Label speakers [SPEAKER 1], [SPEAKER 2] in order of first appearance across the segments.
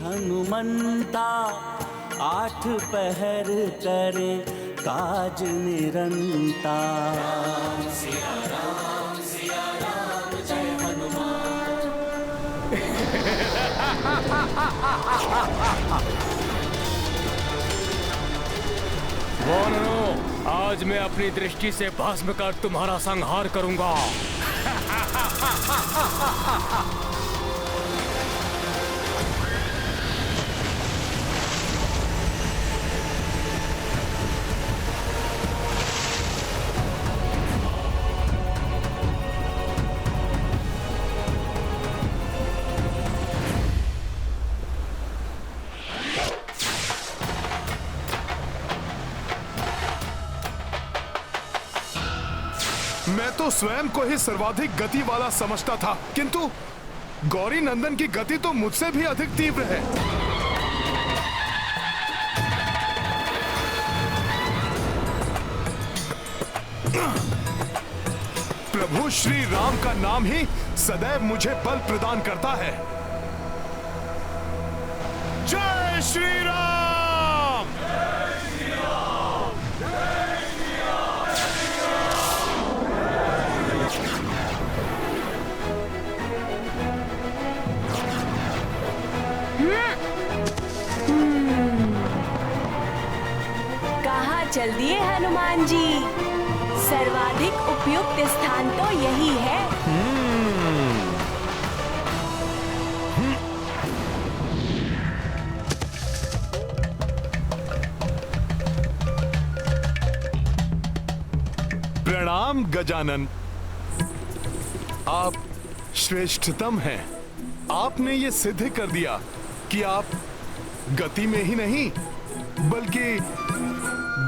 [SPEAKER 1] हनुमंता, आठ पहर करे काज निरंता। सिया राम जय हनुमान।
[SPEAKER 2] वानरों, आज मैं अपनी दृष्टि से भस्म कर तुम्हारा संहार करूंगा।
[SPEAKER 3] मैं तो स्वयं को ही सर्वाधिक गति वाला समझता था, किंतु गौरी नंदन की गति तो मुझसे भी अधिक तीव्र है। प्रभु श्री राम का नाम ही सदैव मुझे बल प्रदान करता है। जय श्री राम।
[SPEAKER 4] कहाँ चल दिए हनुमान जी? सर्वाधिक उपयुक्त स्थान तो यही है।
[SPEAKER 3] प्रणाम गजानन, आप श्रेष्ठतम हैं। आपने ये सिद्ध कर दिया कि आप गति में ही नहीं बल्कि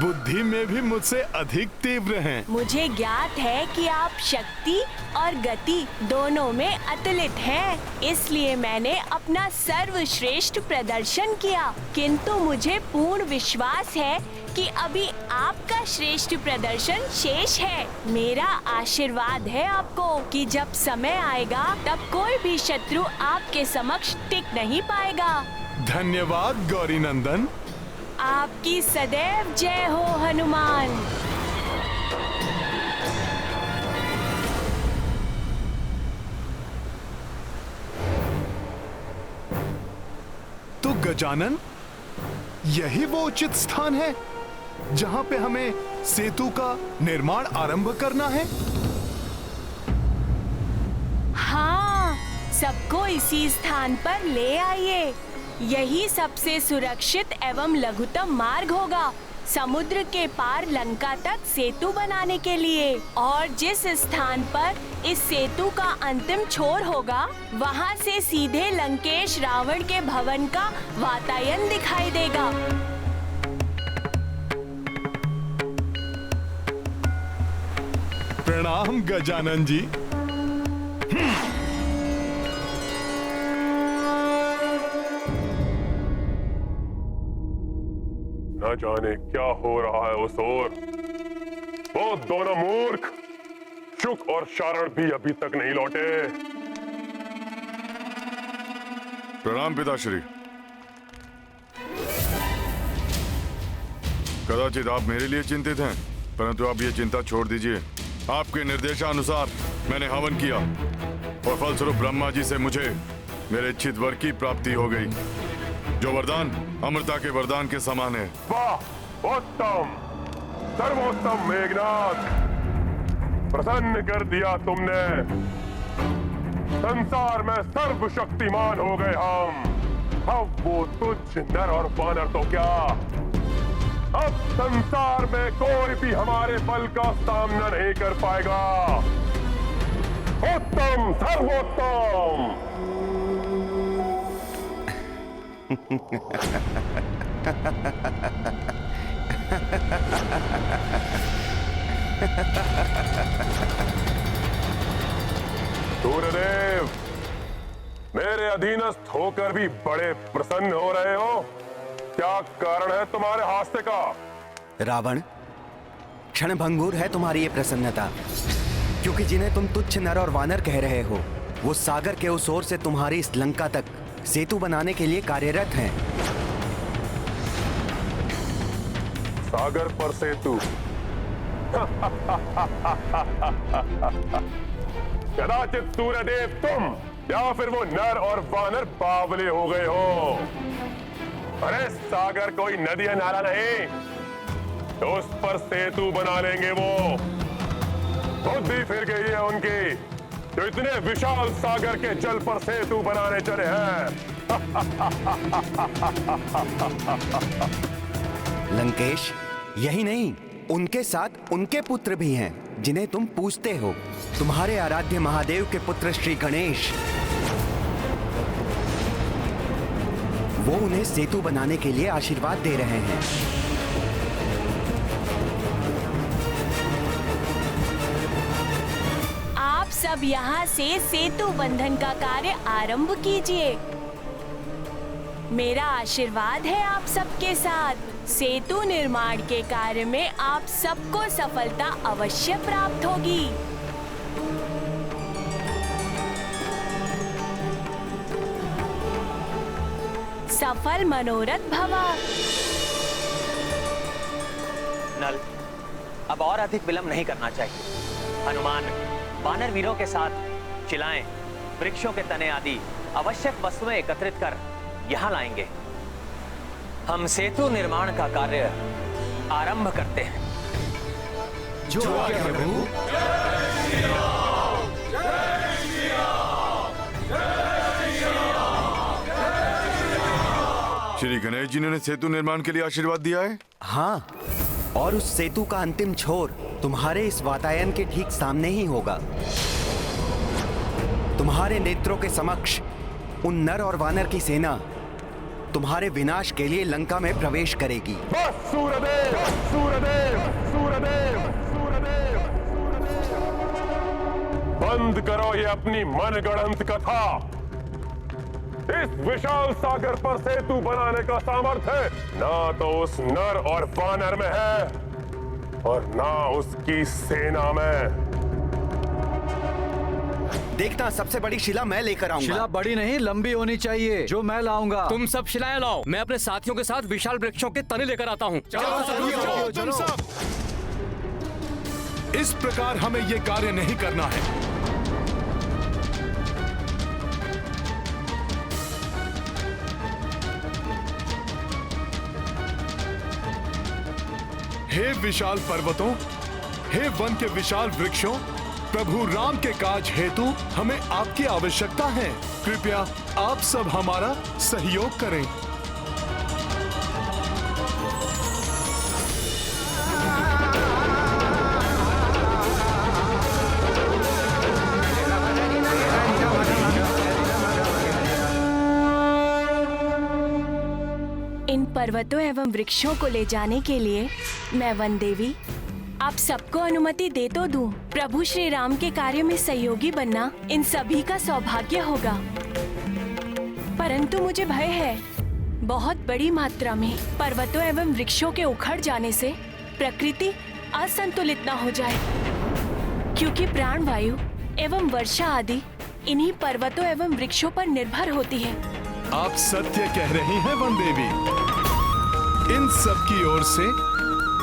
[SPEAKER 3] बुद्धि में भी मुझसे अधिक तीव्र हैं।
[SPEAKER 4] मुझे ज्ञात है कि आप शक्ति और गति दोनों में अतुलित हैं, इसलिए मैंने अपना सर्वश्रेष्ठ प्रदर्शन किया। किंतु मुझे पूर्ण विश्वास है कि अभी आपका श्रेष्ठ प्रदर्शन शेष है। मेरा आशीर्वाद है आपको कि जब समय आएगा तब कोई भी शत्रु आपके समक्ष टिक नहीं पाएगा।
[SPEAKER 3] धन्यवाद गौरी नंदन।
[SPEAKER 4] आपकी सदैव जय हो हनुमान।
[SPEAKER 3] तो गजानन, यही वो उचित स्थान है जहां पे हमें सेतु का निर्माण आरंभ करना है?
[SPEAKER 4] हाँ, सबको इसी स्थान पर ले आइए। यही सबसे सुरक्षित एवं लघुतम मार्ग होगा समुद्र के पार लंका तक सेतु बनाने के लिए। और जिस स्थान पर इस सेतु का अंतिम छोर होगा, वहाँ से सीधे लंकेश रावण के भवन का वातायन दिखाई देगा।
[SPEAKER 3] प्रणाम गजानन जी।
[SPEAKER 5] न जाने क्या हो रहा है उस ओर। वो दोनों मूर्ख शुक और शारण भी अभी तक नहीं लौटे।
[SPEAKER 6] प्रणाम पिताश्री। कदाचित आप मेरे लिए चिंतित हैं, परंतु आप ये चिंता छोड़ दीजिए। आपके निर्देशानुसार मैंने हवन किया और फलस्वरूप ब्रह्मा जी से मुझे मेरे इच्छित वर की प्राप्ति हो गई, जो वरदान अमृता के वरदान के समान है।
[SPEAKER 5] वाह, उत्तम, सर्वोत्तम मेघनाथ, प्रसन्न कर दिया तुमने। संसार में सर्वशक्तिमान हो गए हम। अब वो तुच्छ नर और वानर तो क्या, अब संसार में कोई भी हमारे बल का सामना नहीं कर पाएगा। उत्तम, सर्वोत्तम। सूर्यदेव, मेरे अधीनस्थ होकर भी बड़े प्रसन्न हो रहे हो, क्या कारण है तुम्हारे हास्य का?
[SPEAKER 7] रावण, क्षणभंगुर है तुम्हारी ये प्रसन्नता, क्योंकि जिन्हें तुम तुच्छ नर और वानर कह रहे हो, वो सागर के उस ओर से तुम्हारी इस लंका तक सेतु बनाने के लिए कार्यरत हैं।
[SPEAKER 5] सागर पर सेतु। कदाचित सूर्यदेव तुम या फिर वो नर और वानर बावले हो गए हो। अरे सागर कोई नदी या नाला नहीं, तो उस पर सेतु बना लेंगे वो। बुद्धि फिर गई है उनकी, जो इतने विशाल सागर के जल पर सेतु बनाने चले हैं।
[SPEAKER 7] लंकेश, यही नहीं, उनके साथ उनके पुत्र भी हैं जिन्हें तुम पूजते हो। तुम्हारे आराध्य महादेव के पुत्र श्री गणेश। वो उन्हें सेतु बनाने के लिए आशीर्वाद दे रहे हैं।
[SPEAKER 4] आप सब यहाँ से सेतु बंधन का कार्य आरंभ कीजिए। मेरा आशीर्वाद है आप सबके साथ। सेतु निर्माण के कार्य में आप सबको सफलता अवश्य प्राप्त होगी। सफल मनोरथ भवा।
[SPEAKER 8] नल, अब और अधिक विलंब नहीं करना चाहिए। हनुमान वानर वीरों के साथ शिलाएं, वृक्षों के तने आदि आवश्यक वस्तुएं एकत्रित कर यहाँ लाएंगे। हम सेतु निर्माण का कार्य आरंभ करते हैं।
[SPEAKER 7] जो आज्ञा प्रभु।
[SPEAKER 6] श्री गणेश जी ने सेतु निर्माण के लिए आशीर्वाद दिया है।
[SPEAKER 7] हाँ, और उस सेतु का अंतिम छोर तुम्हारे इस वातायन के ठीक सामने ही होगा। तुम्हारे नेत्रों के समक्ष उन नर और वानर की सेना तुम्हारे विनाश के लिए लंका में प्रवेश करेगी।
[SPEAKER 5] बस सूर्यदेव, सूर्यदेव, सूर्यदेव, सूर्यदेव, बंद करो ये अपनी मनगढ़ंत कथा। इस विशाल सागर पर सेतु बनाने का सामर्थ्य ना तो उस नर और वानर में है और ना उसकी सेना में।
[SPEAKER 7] देखना, सबसे बड़ी शिला मैं लेकर आऊंगा।
[SPEAKER 9] शिला बड़ी नहीं, लंबी होनी चाहिए, जो मैं लाऊंगा।
[SPEAKER 2] तुम सब शिलाएं लाओ, मैं अपने साथियों के साथ विशाल वृक्षों के तने लेकर आता हूँ।
[SPEAKER 3] चलो तुम सब। इस प्रकार हमें ये कार्य नहीं करना है। हे विशाल पर्वतों, हे वन के विशाल वृक्षों, प्रभु राम के काज हेतु हमें आपकी आवश्यकता है। कृपया आप सब हमारा सहयोग करें।
[SPEAKER 4] इन पर्वतों एवं वृक्षों को ले जाने के लिए मैं वन देवी आप सबको अनुमति दे तो दूं। प्रभु श्री राम के कार्य में सहयोगी बनना इन सभी का सौभाग्य होगा, परंतु मुझे भय है बहुत बड़ी मात्रा में पर्वतों एवं वृक्षों के उखड़ जाने से प्रकृति असंतुलित न हो जाए, क्योंकि प्राणवायु एवं वर्षा आदि इन्हीं पर्वतों एवं वृक्षों पर निर्भर होती है।
[SPEAKER 3] आप सत्य कह रही हैं वन देवी। इन सब की ओर से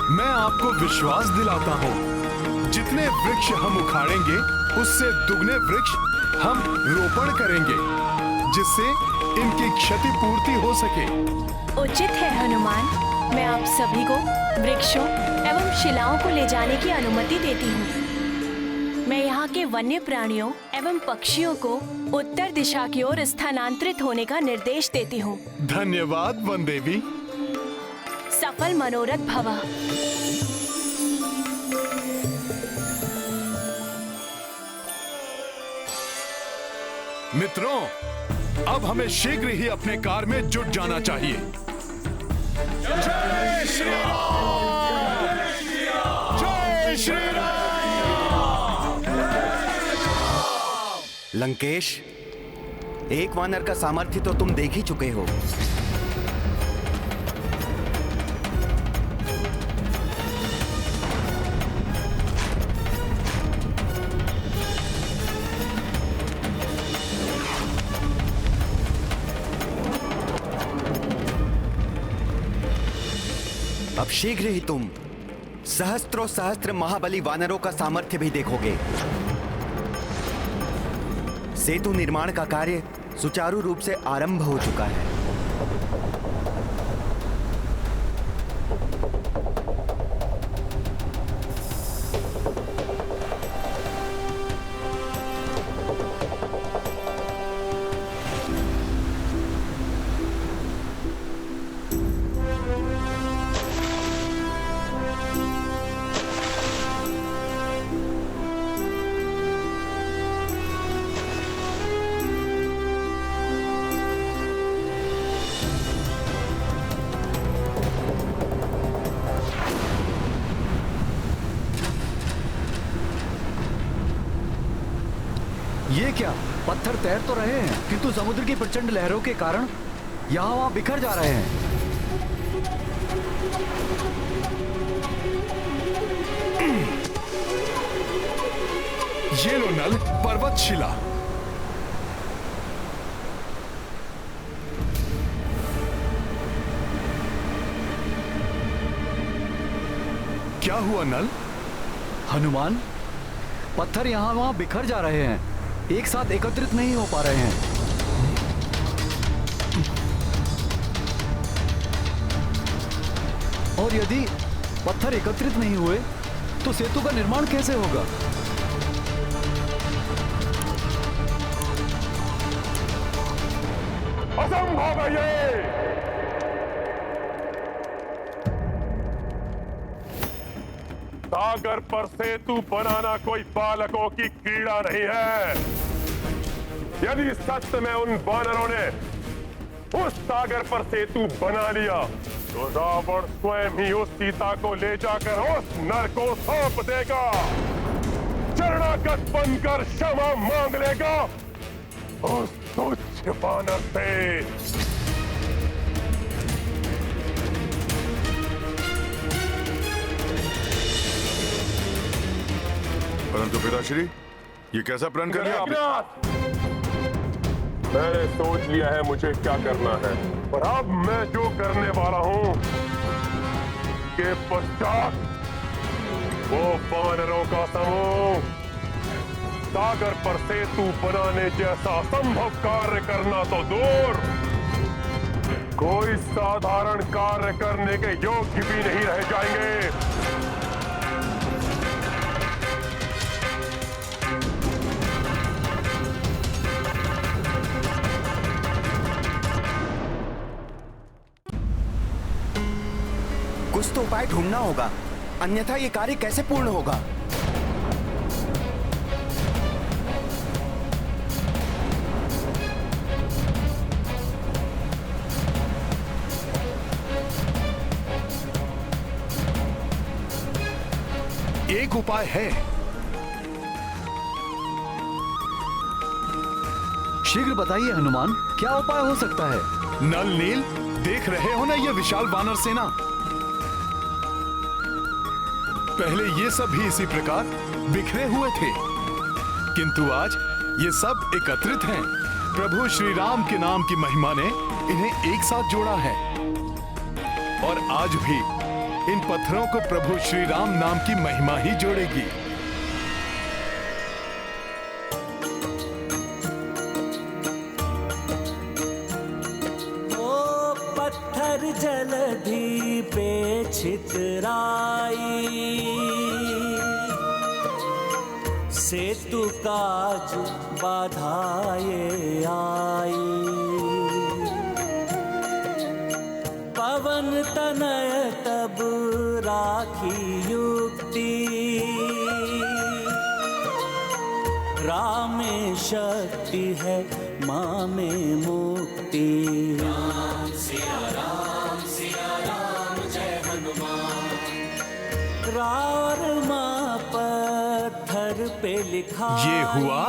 [SPEAKER 3] मैं आपको विश्वास दिलाता हूँ, जितने वृक्ष हम उखाड़ेंगे उससे दुगने वृक्ष हम रोपण करेंगे, जिससे इनकी क्षतिपूर्ति हो सके।
[SPEAKER 4] उचित है हनुमान, मैं आप सभी को वृक्षों एवं शिलाओं को ले जाने की अनुमति देती हूँ। मैं यहाँ के वन्य प्राणियों एवं पक्षियों को उत्तर दिशा की ओर स्थानांतरित होने का निर्देश देती हूँ।
[SPEAKER 3] धन्यवाद वन देवी।
[SPEAKER 4] सफल मनोरथ भवा।
[SPEAKER 3] मित्रों, अब हमें शीघ्र ही अपने कार्य में जुट जाना चाहिए। जय श्री राम! जय श्री राम!
[SPEAKER 7] लंकेश, एक वानर का सामर्थ्य तो तुम देख ही चुके हो। अब शीघ्र ही तुम सहस्त्रों सहस्त्र महाबली वानरों का सामर्थ्य भी देखोगे। सेतु निर्माण का कार्य सुचारू रूप से आरंभ हो चुका है।
[SPEAKER 9] ये क्या, पत्थर तैर तो रहे हैं किंतु समुद्र की प्रचंड लहरों के कारण यहाँ वहां बिखर जा रहे हैं।
[SPEAKER 3] ये लो नल, पर्वत शिला। क्या हुआ नल?
[SPEAKER 9] हनुमान, पत्थर यहाँ वहां बिखर जा रहे हैं, एक साथ एकत्रित नहीं हो पा रहे हैं। और यदि पत्थर एकत्रित नहीं हुए तो सेतु का निर्माण कैसे होगा?
[SPEAKER 5] असंभव है ये। सागर पर सेतु बनाना कोई बालकों की क्रीड़ा नहीं है। यदि सच में उन वानरों ने उस सागर पर सेतु बना लिया तो रावण स्वयं ही उस सीता को ले जाकर उस नर को सौंप देगा, शरणागत बनकर क्षमा मांग लेगा उस तुच्छ वानर से।
[SPEAKER 6] परंतु पिताश्री, ये कैसा प्रण कर लिया आपने?
[SPEAKER 5] मैंने सोच लिया है मुझे क्या करना है, और अब मैं जो करने वाला हूं के पश्चात वो वानरों का समूह सागर पर सेतु बनाने जैसा असंभव कार्य करना तो दूर, कोई साधारण कार्य करने के योग्य भी नहीं रह जाएंगे।
[SPEAKER 7] कुछ तो उपाय ढूंढना होगा, अन्यथा ये कार्य कैसे पूर्ण होगा?
[SPEAKER 3] एक उपाय है।
[SPEAKER 9] शीघ्र बताइए हनुमान, क्या उपाय हो सकता है?
[SPEAKER 3] नल नील, देख रहे हो ना ये विशाल वानर सेना? पहले ये सब भी इसी प्रकार बिखरे हुए थे, किंतु आज ये सब एकत्रित हैं। प्रभु श्री राम के नाम की महिमा ने इन्हें एक साथ जोड़ा है, और आज भी इन पत्थरों को प्रभु श्री राम नाम की महिमा ही जोड़ेगी।
[SPEAKER 1] पत्थर जलधि पे छितराई, सेतु काज बाधाए आई। पवन तनय तब राखी युक्ति, राम में शक्ति है माँ में मुक्ति। राम सिया राम जय हनुमान। रार माँ पत्थर पे लिखा,
[SPEAKER 3] ये हुआ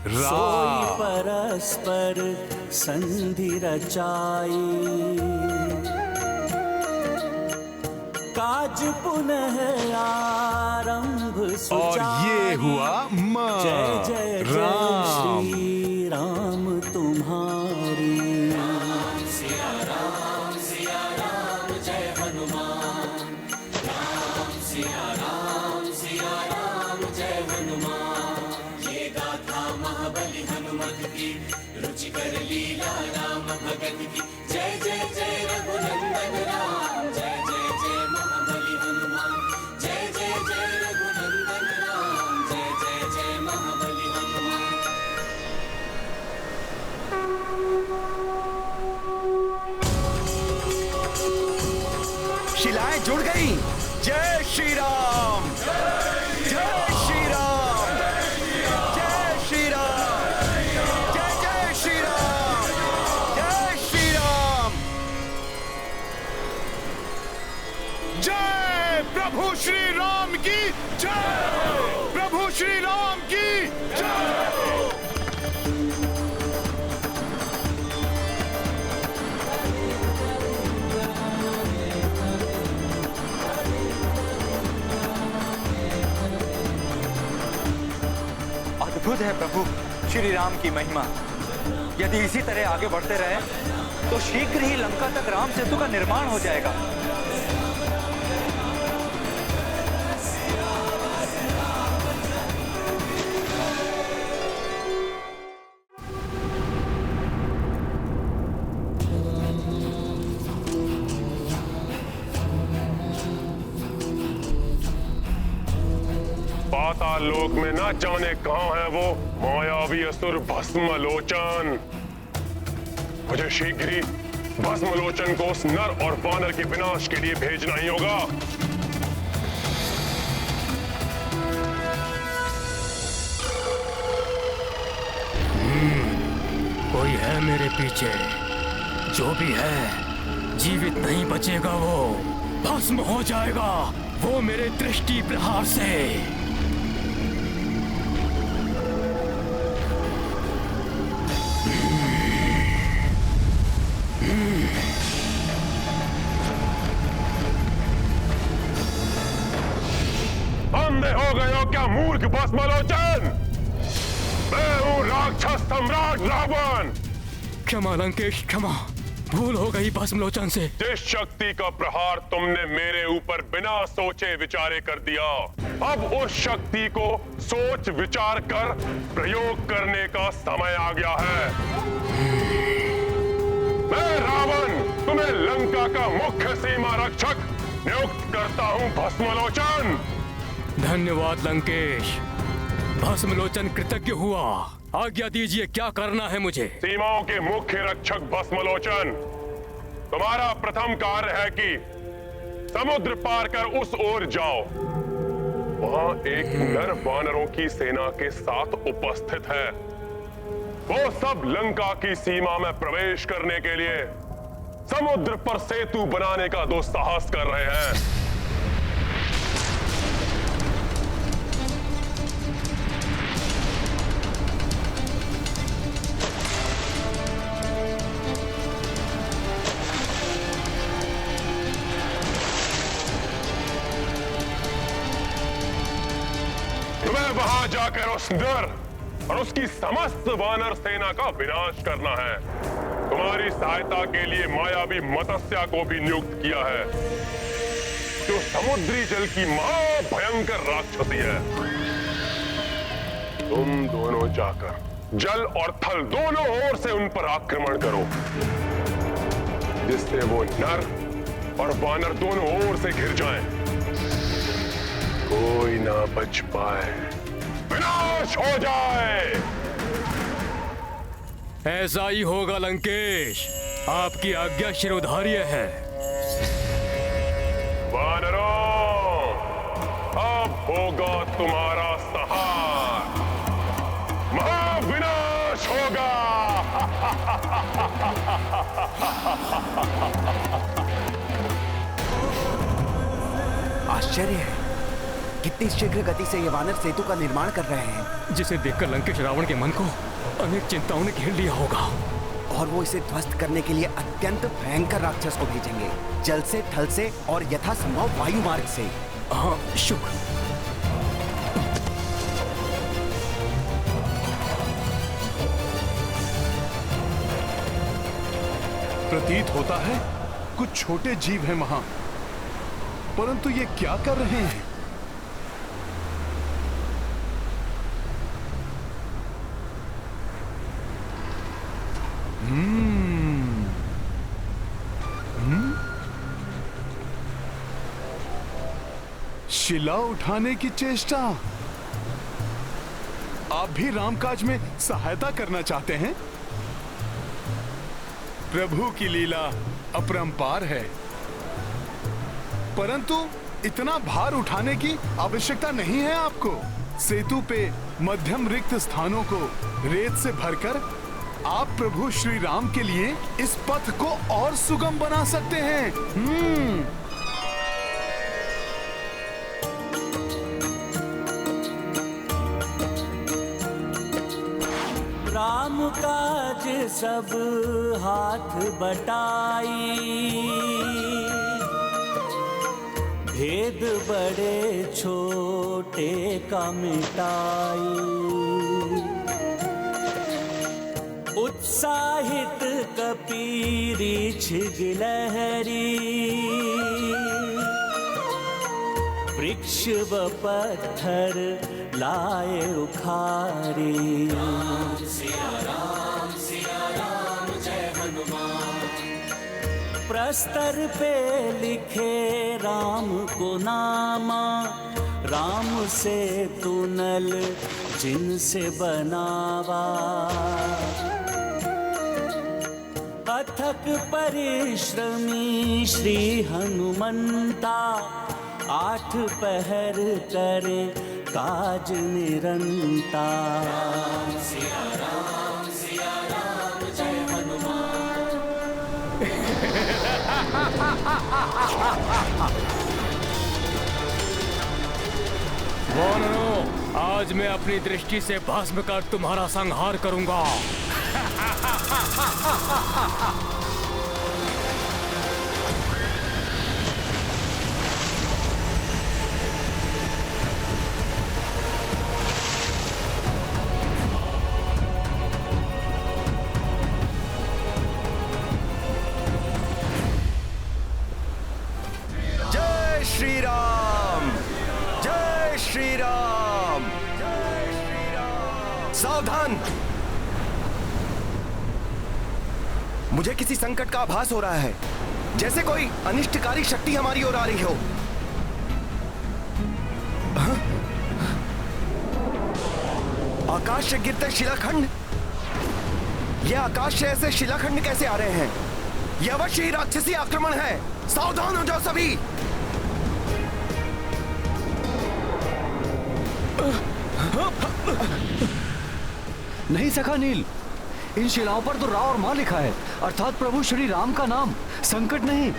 [SPEAKER 1] सोई परस्पर संधि रचाई। काज पुनः आरंभ
[SPEAKER 3] और ये हुआ माँ
[SPEAKER 1] जय जय जय श्री राम तुम्हारी। राम सिया राम जय हनुमान।
[SPEAKER 7] शिलाएं जुड़ गई। जय श्री राम, जय श्री राम, जय श्री राम, जय जय श्री राम, जय श्री राम।
[SPEAKER 3] जय प्रभु श्री राम की जय, प्रभु श्री राम की जय।
[SPEAKER 10] अद्भुत है प्रभु श्री राम की महिमा। यदि इसी तरह आगे बढ़ते रहे तो शीघ्र ही लंका तक राम सेतु का निर्माण हो जाएगा।
[SPEAKER 5] पाताल लोक में ना जाने कहां है वो मायावी असुर भस्मलोचन। मुझे शीघ्र ही भस्मलोचन को उस नर और वानर के विनाश के लिए भेजना ही होगा।
[SPEAKER 2] कोई है मेरे पीछे, जो भी है जीवित नहीं बचेगा, वो भस्म हो जाएगा, वो मेरे दृष्टि प्रहार से।
[SPEAKER 5] अंधे हो गए हो क्या मूर्ख भस्मलोचन? मैं हूं राक्षस सम्राट रावण।
[SPEAKER 2] क्षमा लंकेश, क्षमा, भूल हो गई भस्मलोचन से।
[SPEAKER 5] जिस शक्ति का प्रहार तुमने मेरे ऊपर बिना सोचे विचारे कर दिया, अब उस शक्ति को सोच विचार कर प्रयोग करने का समय आ गया है। मैं रावण तुम्हें लंका का मुख्य सीमा रक्षक नियुक्त करता हूं भस्मलोचन।
[SPEAKER 2] धन्यवाद लंकेश, भस्मलोचन कृतज्ञ हुआ। आज्ञा दीजिए, क्या करना है मुझे?
[SPEAKER 5] सीमाओं के मुख्य रक्षक भस्मलोचन, तुम्हारा प्रथम कार्य है कि समुद्र पार कर उस ओर जाओ। वहां एक नर वानरों की सेना के साथ उपस्थित है। वो सब लंका की सीमा में प्रवेश करने के लिए समुद्र पर सेतु बनाने का दुस्साहस कर रहे हैं। तुम्हें वहां जाकर उस नर और उसकी समस्त वानर सेना का विनाश करना है। तुम्हारी सहायता के लिए मायावी मत्स्या को भी नियुक्त किया है, जो समुद्री जल की महाभयंकर राक्षसी है। तुम दोनों जाकर जल और थल दोनों ओर से उन पर आक्रमण करो, जिससे वो नर और वानर दोनों ओर से घिर जाएं। कोई ना बच पाए, विनाश हो जाए।
[SPEAKER 2] ऐसा ही होगा लंकेश, आपकी आज्ञा शिरोधार्य है।
[SPEAKER 5] वानरों, अब होगा तुम्हारा सहार, महाविनाश होगा।
[SPEAKER 7] आश्चर्य है, कितनी शीघ्र गति से ये वानर सेतु का निर्माण कर रहे हैं।
[SPEAKER 2] जिसे देखकर लंकेश रावण के मन को अनेक चिंताओं ने घेर लिया होगा,
[SPEAKER 7] और वो इसे ध्वस्त करने के लिए अत्यंत भयंकर राक्षस को भेजेंगे, जल से, थल से और यथासंभव वायु मार्ग से।
[SPEAKER 2] हाँ, शुभ।
[SPEAKER 3] प्रतीत होता है कुछ छोटे जीव हैं वहां, परंतु ये क्या कर रहे हैं? शिला उठाने की चेष्टा। आप भी रामकाज में सहायता करना चाहते हैं? प्रभु की लीला अपरंपार है, परंतु इतना भार उठाने की आवश्यकता नहीं है आपको। सेतु पे मध्यम रिक्त स्थानों को रेत से भरकर आप प्रभु श्री राम के लिए इस पथ को और सुगम बना सकते हैं।
[SPEAKER 1] राम काज सब हाथ बटाई, भेद बड़े छोटे का मिटाई। उत्साहित कपीरी गिलहरी, वृक्ष व पत्थर लाए उखारी। सिया राम जय हनुमान। प्रस्तर पे लिखे राम को नामा, राम से तुनल जिनसे बनावा। अथक परिश्रमी श्री हनुमंता, 8 पहर करे काज निरंता। सिया राम जय हनुमान।
[SPEAKER 2] वानरों, आज मैं अपनी दृष्टि से भस्म कर तुम्हारा संहार करूंगा।
[SPEAKER 7] जय श्री राम, जय श्री राम, जय श्री राम। सावधान! मुझे किसी संकट का आभास हो रहा है, जैसे कोई अनिष्टकारी शक्ति हमारी ओर आ रही हो। आकाश से गिरते शिलाखंड, ये आकाश से ऐसे शिलाखंड कैसे आ रहे हैं? ये अवश्य ही राक्षसी आक्रमण है। सावधान हो जाओ सभी।
[SPEAKER 9] नहीं सखा नील, इन शिलाओं पर तो रा और मां लिखा है, अर्थात प्रभु श्री राम का नाम। संकट नहीं।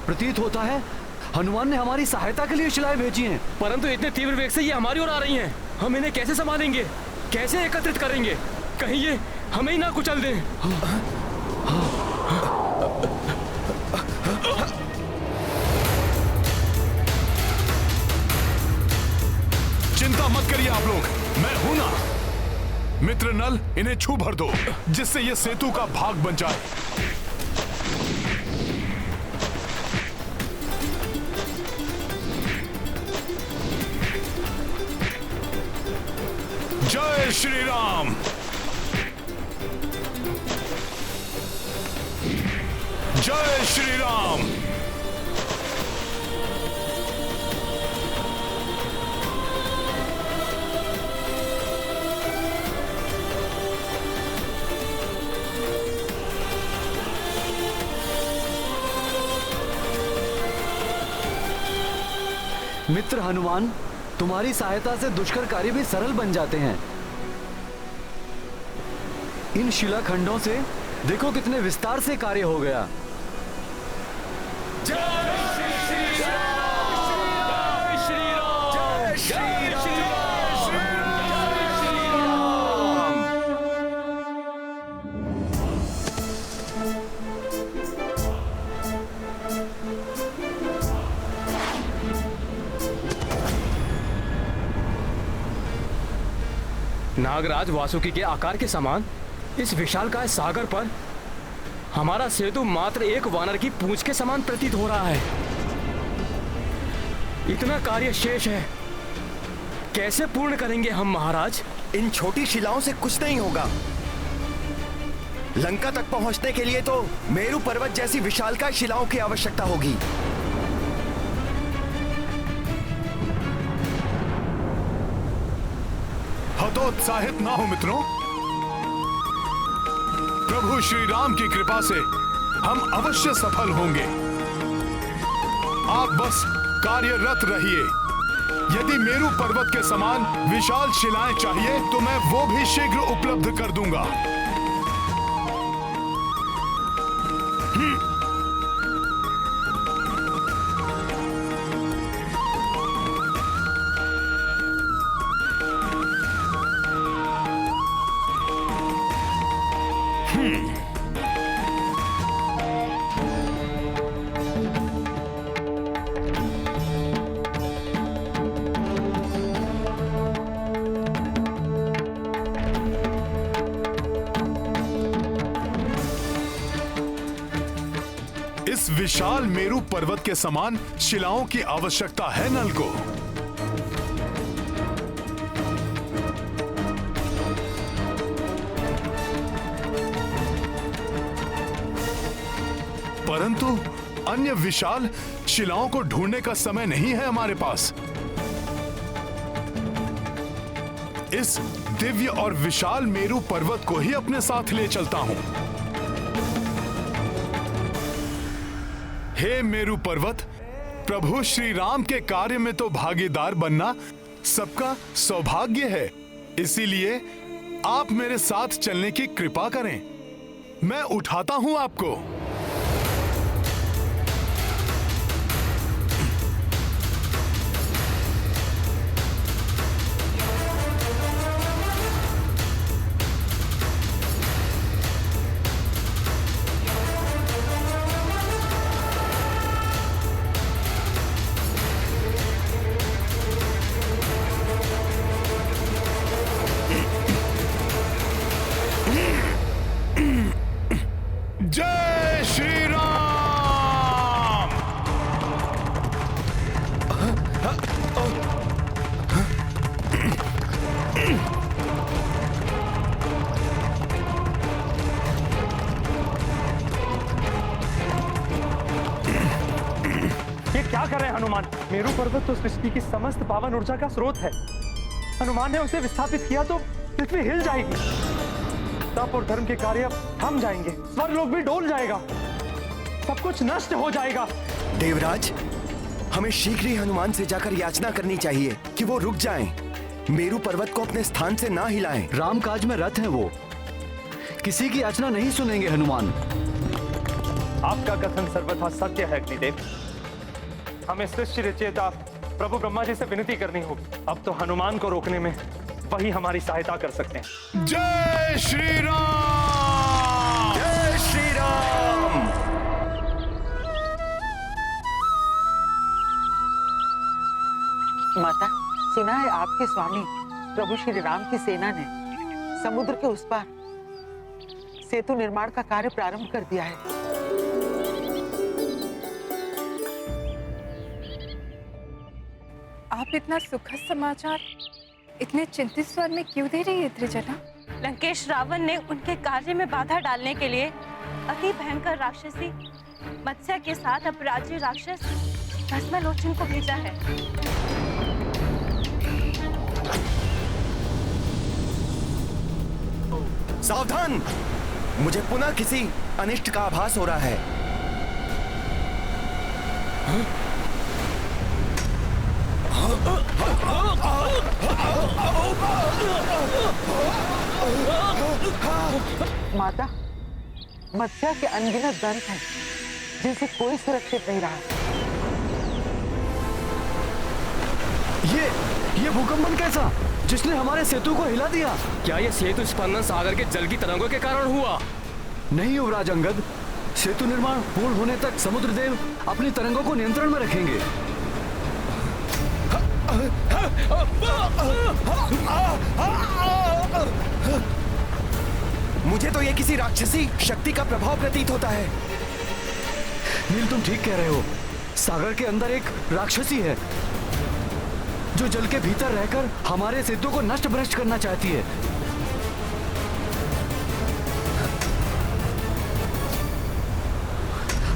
[SPEAKER 9] प्रतीत होता है हनुमान ने हमारी सहायता के लिए शिलाएं भेजी हैं।
[SPEAKER 2] परंतु इतने तीव्र वेग से ये हमारी ओर आ रही हैं। हम इन्हें कैसे संभालेंगे, कैसे एकत्रित करेंगे? कहीं ये हमें ही ना कुचल दें।
[SPEAKER 3] चिंता मत करिए आप लोग, मैं हूं ना। मित्र नल, इन्हें छू भर दो, जिससे ये सेतु का भाग बन जाए। जय श्री राम, जय श्री राम।
[SPEAKER 9] मित्र हनुमान, तुम्हारी सहायता से दुष्कर कार्य भी सरल बन जाते हैं। इन शिलाखंडों से देखो कितने विस्तार से कार्य हो गया।
[SPEAKER 2] नागराज वासुकी के आकार के समान इस विशालकाय सागर पर हमारा सेतु मात्र एक वानर की पूंछ के समान प्रतीत हो रहा है। इतना कार्य शेष है कैसे पूर्ण करेंगे हम महाराज?
[SPEAKER 7] इन छोटी शिलाओं से कुछ नहीं होगा। लंका तक पहुंचने के लिए तो मेरू पर्वत जैसी विशालकाय शिलाओं की आवश्यकता होगी।
[SPEAKER 3] हतोत्साहित ना हो मित्रों। प्रभु श्री राम की कृपा से हम अवश्य सफल होंगे। आप बस कार्यरत रहिए। यदि मेरू पर्वत के समान विशाल शिलाएं चाहिए तो मैं वो भी शीघ्र उपलब्ध कर दूंगा। इस विशाल मेरू पर्वत के समान शिलाओं की आवश्यकता है नल को। परंतु अन्य विशाल शिलाओं को ढूंढने का समय नहीं है हमारे पास। इस दिव्य और विशाल मेरू पर्वत को ही अपने साथ ले चलता हूं। हे मेरू पर्वत, प्रभु श्री राम के कार्य में तो भागीदार बनना सबका सौभाग्य है। इसीलिए आप मेरे साथ चलने की कृपा करें। मैं उठाता हूं आपको। जय श्री राम।
[SPEAKER 11] ये क्या कर रहे हैं हनुमान? मेरू पर्वत तो सृष्टि की समस्त पावन ऊर्जा का स्रोत है। हनुमान ने उसे विस्थापित किया तो पृथ्वी हिल जाएगी, तप और धर्म के कार्य थम जाएंगे, स्वर्गलोक भी डोल जाएगा, सब कुछ नष्ट हो जाएगा।
[SPEAKER 7] देवराज, हमें शीघ्र ही हनुमान से जाकर याचना करनी चाहिए कि वो रुक जाएं, मेरू पर्वत को अपने स्थान से ना हिलाएं।
[SPEAKER 9] राम काज में रत हैं वो, किसी की याचना नहीं सुनेंगे हनुमान।
[SPEAKER 11] आपका कथन सर्वथा सत्य है अग्निदेव। हमें सृष्टि रचयिता प्रभु ब्रह्मा जी से विनती करनी होगी। अब तो हनुमान को रोकने में वही हमारी सहायता कर सकते हैं।
[SPEAKER 3] जय श्री राम।
[SPEAKER 7] जय श्री राम।
[SPEAKER 12] माता, सुना है आपके स्वामी प्रभु श्री राम की सेना ने समुद्र के उस पार सेतु निर्माण का कार्य प्रारंभ कर दिया है।
[SPEAKER 13] आप इतना सुखद समाचार इतने चिंतित स्वर में क्यों दे रही है त्रिजना?
[SPEAKER 4] लंकेश रावण ने उनके कार्य में बाधा डालने के लिए अति भयंकर राक्षसी मत्स्य के साथ अपराज्य राक्षस भस्मलोचन को भेजा है।
[SPEAKER 7] सावधान, मुझे पुनः किसी अनिष्ट का आभास हो रहा है।
[SPEAKER 12] माता, मत्स्य के अनगिनत दंत हैं जिनसे कोई सुरक्षित नहीं रहा।
[SPEAKER 9] ये भूकंपन कैसा, जिसने हमारे सेतु को हिला दिया?
[SPEAKER 2] क्या ये सेतु स्पंदन सागर के जल की तरंगों के कारण हुआ?
[SPEAKER 9] नहीं युवराज अंगद, सेतु निर्माण पूर्ण होने तक समुद्र देव अपनी तरंगों को नियंत्रण में रखेंगे।
[SPEAKER 7] मुझे तो ये किसी राक्षसी शक्ति का प्रभाव प्रतीत होता है।
[SPEAKER 9] नील, तुम ठीक कह रहे हो, सागर के अंदर एक राक्षसी है। जो जल के भीतर रहकर हमारे सेतु को नष्ट भ्रष्ट करना चाहती है।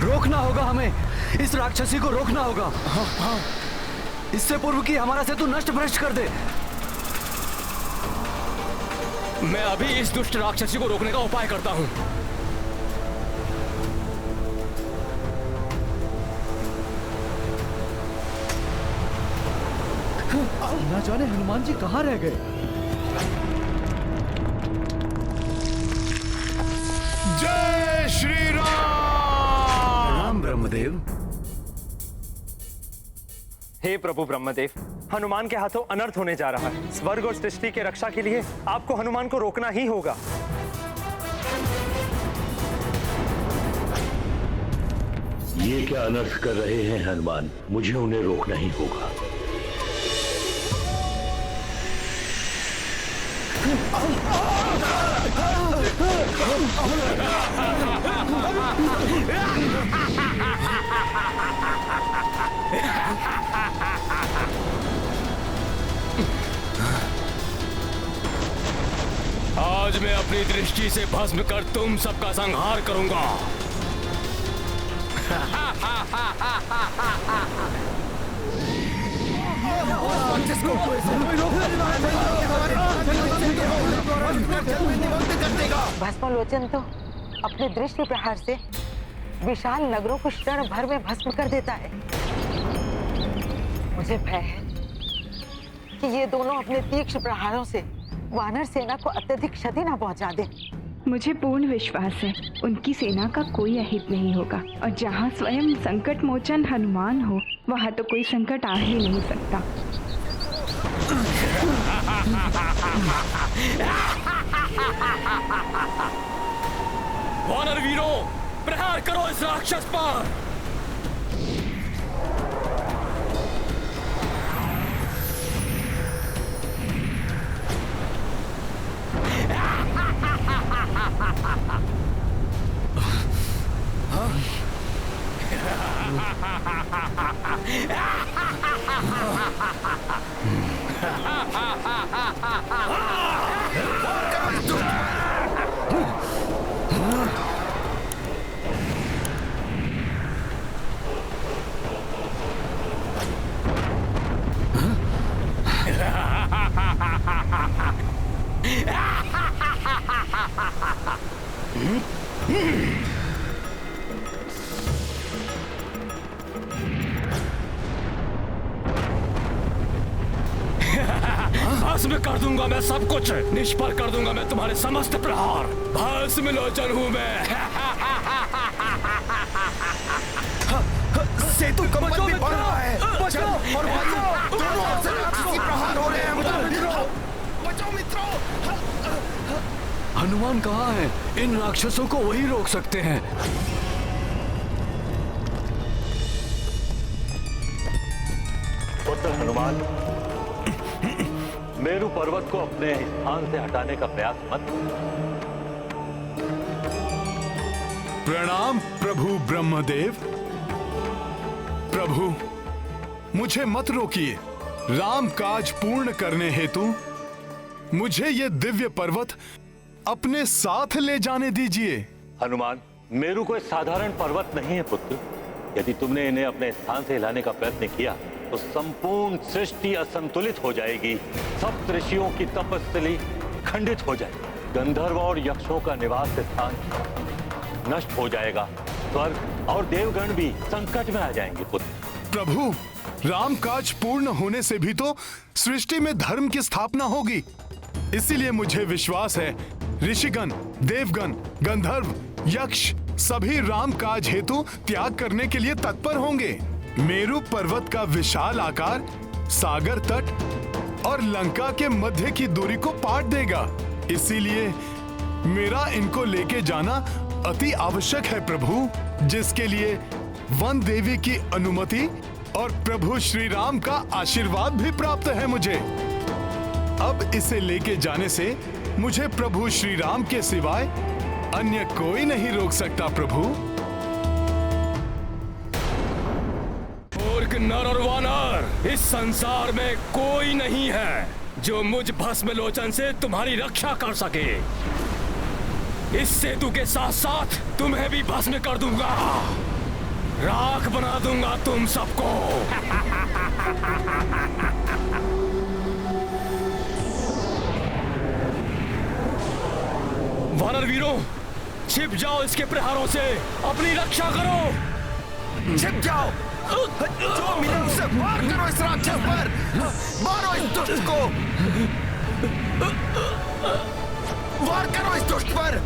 [SPEAKER 9] रोकना होगा हमें, इस राक्षसी को रोकना होगा। हाँ। इससे पूर्व कि हमारा सेतु नष्ट भ्रष्ट कर दे।
[SPEAKER 2] मैं अभी इस दुष्ट राक्षसी को रोकने का उपाय करता हूँ।
[SPEAKER 9] ना जाने हनुमान जी कहाँ रह गए।
[SPEAKER 3] जय श्री राम।
[SPEAKER 9] ब्रह्मदेव।
[SPEAKER 11] हे प्रभु ब्रह्मदेव, हनुमान के हाथों अनर्थ होने जा रहा है। स्वर्ग और सृष्टि के रक्षा के लिए आपको हनुमान को रोकना ही होगा।
[SPEAKER 14] ये क्या अनर्थ कर रहे हैं हनुमान? मुझे उन्हें रोकना ही होगा।
[SPEAKER 2] आज मैं अपनी दृष्टि से भस्म कर तुम सबका संहार करूंगा।
[SPEAKER 12] भस्मलोचन तो अपने दृष्टि प्रहार से विशाल नगरों को क्षण भर में भस्म कर देता है। मुझे भय है कि ये दोनों अपने तीक्ष्ण प्रहारों से वानर सेना को अत्यधिक क्षति न पहुंचा दे।
[SPEAKER 13] मुझे पूर्ण विश्वास है उनकी सेना का कोई अहित नहीं होगा, और जहाँ स्वयं संकट मोचन हनुमान हो वहाँ तो कोई संकट आ ही नहीं सकता।
[SPEAKER 2] वानर वीरों, प्रहार करो इस राक्षस पर। भस्म कर दूंगा मैं सब कुछ, निष्फल कर दूंगा मैं तुम्हारे समस्त प्रहार। भस्म लोचन हूं मैं।
[SPEAKER 7] सेतु कमजोर भी बढ़ रहा है। जल और वायु दोनों ओर से राक्षसी प्रहार हो रहे हैं। बचाओ मित्रों।
[SPEAKER 9] हनुमान कहाँ है? इन राक्षसों को वही रोक सकते हैं।
[SPEAKER 14] पुत्र हनुमान, मेरु पर्वत को अपने स्थान से हटाने का प्रयास मत।
[SPEAKER 3] प्रणाम प्रभु ब्रह्मदेव। प्रभु, मुझे मत रोकिए। राम काज पूर्ण करने हेतु मुझे ये दिव्य पर्वत अपने साथ ले जाने दीजिए।
[SPEAKER 14] हनुमान, मेरु कोई साधारण पर्वत नहीं है पुत्र। यदि तुमने इन्हें अपने स्थान से हिलाने का प्रयत्न किया तो संपूर्ण सृष्टि असंतुलित हो जाएगी। सब ऋषियों की तपस्थली खंडित हो जाएगी। गंधर्व और यक्षों का निवास स्थान नष्ट हो जाएगा। स्वर्ग और देवगण भी संकट में आ जाएंगे पुत्र।
[SPEAKER 3] प्रभु, राम काज पूर्ण होने से भी तो सृष्टि में धर्म की स्थापना होगी। इसीलिए मुझे विश्वास है ऋषिगण, देवगण, गंधर्व, यक्ष सभी राम काज हेतु त्याग करने के लिए तत्पर होंगे। मेरु पर्वत का विशाल आकार सागर तट और लंका के मध्य की दूरी को पाट देगा। इसीलिए मेरा इनको लेके जाना अति आवश्यक है प्रभु, जिसके लिए वन देवी की अनुमति और प्रभु श्री राम का आशीर्वाद भी प्राप्त है मुझे। अब इसे लेके जाने से मुझे प्रभु श्री राम के सिवाय अन्य कोई नहीं रोक सकता प्रभु।
[SPEAKER 2] और नाग, नर और वानर, इस संसार में कोई नहीं है जो मुझ भस्म लोचन से तुम्हारी रक्षा कर सके। इस सेतु के साथ साथ तुम्हें भी भस्म कर दूंगा, राख बना दूंगा तुम सबको। वानर वीरों, छिप जाओ इसके प्रहारों से, अपनी रक्षा करो।
[SPEAKER 7] छिप जाओ, जो मिले उसे वार करो इस राक्षस पर, मारो इस दुष्ट को, वार करो इस दुष्ट पर।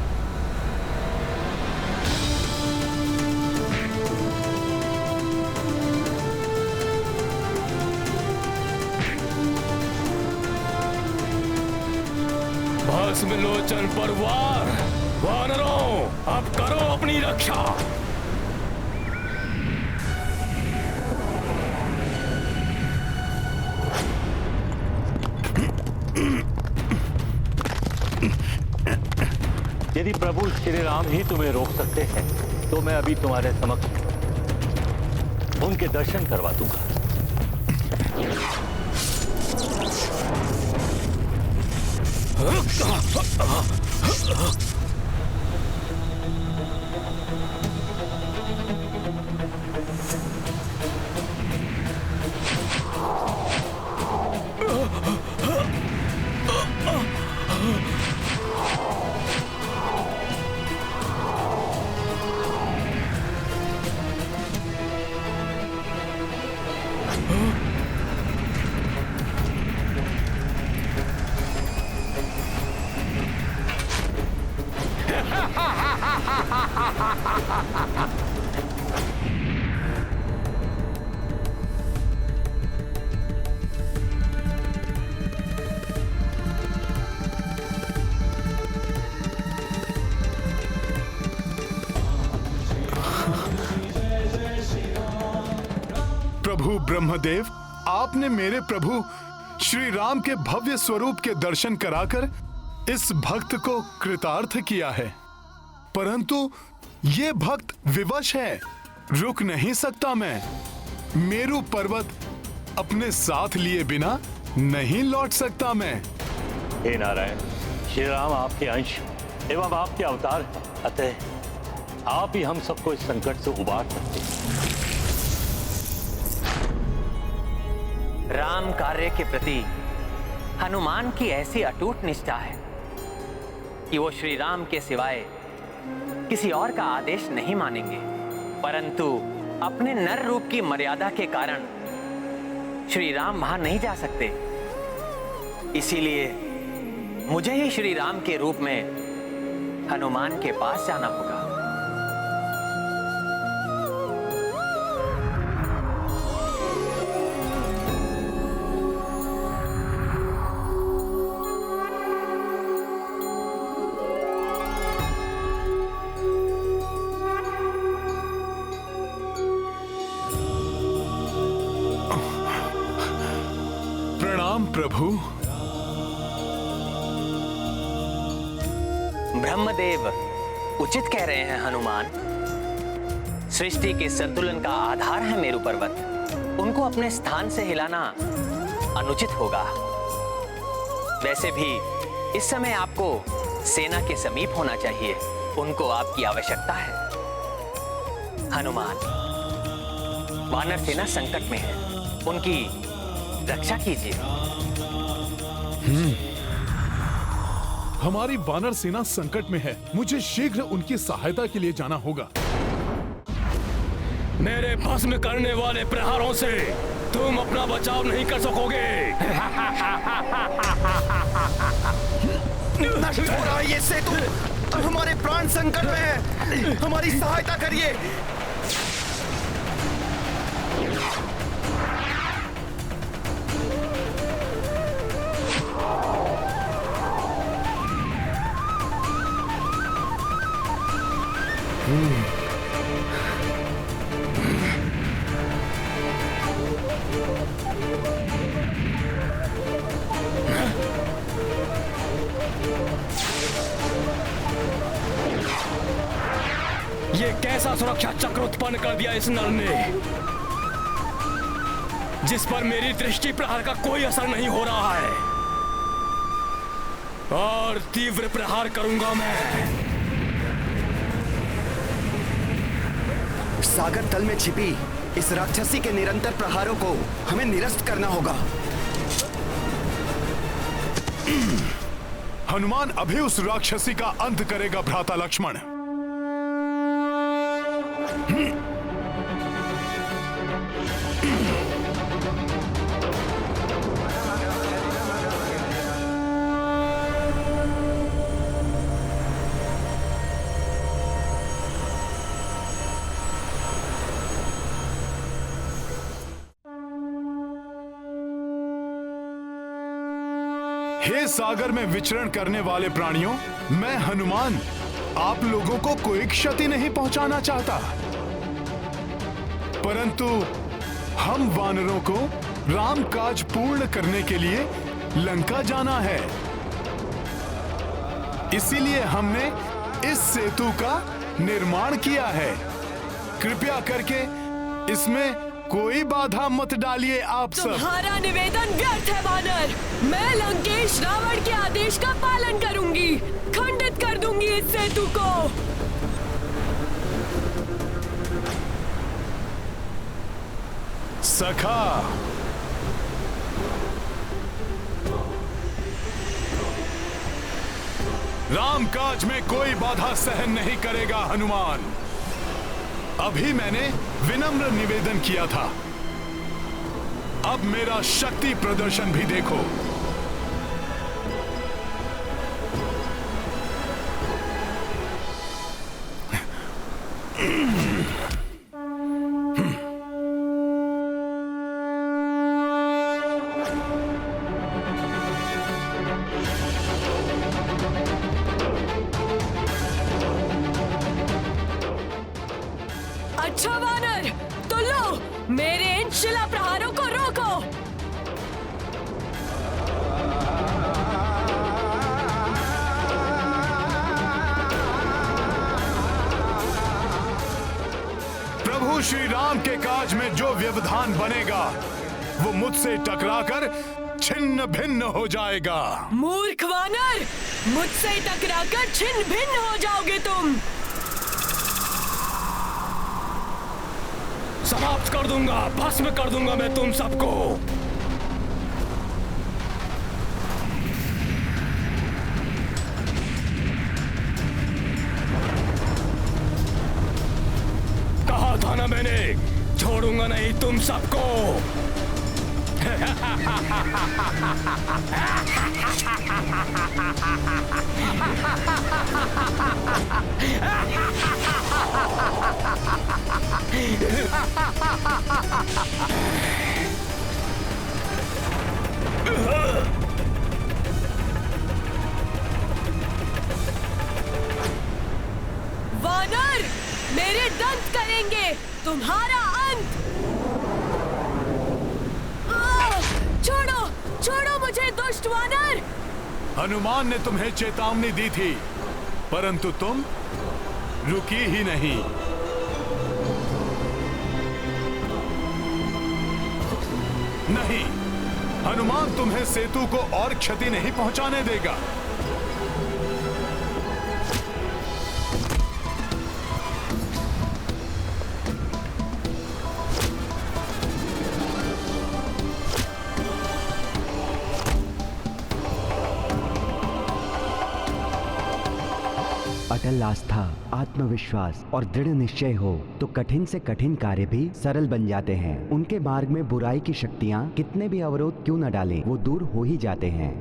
[SPEAKER 2] भस्म लोचन पर वार। वानरों, अब करो अपनी रक्षा।
[SPEAKER 14] यदि प्रभु श्री राम ही तुम्हें रोक सकते हैं तो मैं अभी तुम्हारे समक्ष उनके दर्शन करवा दूंगा।
[SPEAKER 3] प्रभु ब्रह्मदेव, आपने मेरे प्रभु श्री राम के भव्य स्वरूप के दर्शन कराकर इस भक्त को कृतार्थ किया है, परंतु ये भक्त विवश है, रुक नहीं सकता मैं। मेरू पर्वत अपने साथ लिए बिना नहीं लौट सकता मैं।
[SPEAKER 14] हे नारायण, श्री राम आपके अंश एवं आपके अवतार हैं, अतः आप ही हम सबको इस संकट से उबार सकते हैं।
[SPEAKER 8] राम कार्य के प्रति हनुमान की ऐसी अटूट निष्ठा है कि वो श्री राम के सिवाय किसी और का आदेश नहीं मानेंगे, परंतु अपने नर रूप की मर्यादा के कारण श्री राम वहां नहीं जा सकते। इसीलिए मुझे ही श्री राम के रूप में हनुमान के पास जाना होगा।
[SPEAKER 3] प्रभु।
[SPEAKER 8] ब्रह्मदेव उचित कह रहे हैं हनुमान। सृष्टि के संतुलन का आधार है मेरू पर्वत, उनको अपने स्थान से हिलाना अनुचित होगा। वैसे भी इस समय आपको सेना के समीप होना चाहिए, उनको आपकी आवश्यकता है। हनुमान, वानर सेना संकट में है, उनकी रक्षा कीजिए।
[SPEAKER 3] हमारी वानर सेना संकट में है, मुझे शीघ्र उनकी सहायता के लिए जाना होगा।
[SPEAKER 2] मेरे भस्म करने वाले प्रहारों से तुम अपना बचाव नहीं कर सकोगे।
[SPEAKER 7] नष्ट हो रहा है ये सेतु, अब हमारे प्राण संकट में है, हमारी सहायता करिए।
[SPEAKER 2] ये कैसा सुरक्षा चक्र उत्पन्न कर दिया इस नल ने? जिस पर मेरी दृष्टि प्रहार का कोई असर नहीं हो रहा है, और तीव्र प्रहार करूंगा मैं।
[SPEAKER 7] सागर तल में छिपी इस राक्षसी के निरंतर प्रहारों को हमें निरस्त करना होगा।
[SPEAKER 3] हनुमान अभी उस राक्षसी का अंत करेगा भ्राता लक्ष्मण। हे सागर में विचरण करने वाले प्राणियों, मैं हनुमान आप लोगों को कोई क्षति नहीं पहुंचाना चाहता, परंतु हम वानरों को राम काज पूर्ण करने के लिए लंका जाना है। इसीलिए हमने इस सेतु का निर्माण किया है। कृपया करके इसमें कोई बाधा मत डालिए आप सब।
[SPEAKER 4] तुम्हारा निवेदन व्यर्थ है वानर। मैं लंकेश रावण के आदेश का पालन करूंगी, खंडित कर दूंगी इस सेतु को।
[SPEAKER 3] सखा, राम काज में कोई बाधा सहन नहीं करेगा हनुमान। अभी मैंने विनम्र निवेदन किया था, अब मेरा शक्ति प्रदर्शन भी देखो।
[SPEAKER 4] अच्छा वानर, तो लो मेरे इन शिला प्रहारों को रोको।
[SPEAKER 3] प्रभु श्री राम के काज में जो व्यवधान बनेगा वो मुझसे टकराकर छिन्न भिन्न हो जाएगा।
[SPEAKER 4] मूर्ख वानर, मुझसे टकराकर छिन्न भिन्न हो जाओगे तुम।
[SPEAKER 2] समाप्त कर दूंगा, भस्म कर दूंगा मैं तुम सबको। कहा था ना मैंने, छोड़ूंगा नहीं तुम सबको।
[SPEAKER 4] वानर, मेरे दंत करेंगे तुम्हारा अंत। छोड़ो, छोड़ो मुझे दुष्ट वानर।
[SPEAKER 3] हनुमान ने तुम्हें चेतावनी दी थी, परंतु तुम रुकी ही नहीं। नहीं, हनुमान तुम्हें सेतु को और क्षति नहीं पहुंचाने देगा।
[SPEAKER 7] अटल आस्था, आत्मविश्वास और दृढ़ निश्चय हो तो कठिन से कठिन कार्य भी सरल बन जाते हैं। उनके मार्ग में बुराई की शक्तियाँ कितने भी अवरोध क्यों न डालें, वो दूर हो ही जाते हैं।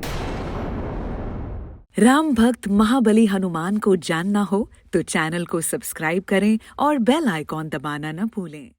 [SPEAKER 15] राम भक्त महाबली हनुमान को जानना हो तो चैनल को सब्सक्राइब करें और बेल आइकॉन दबाना न भूलें।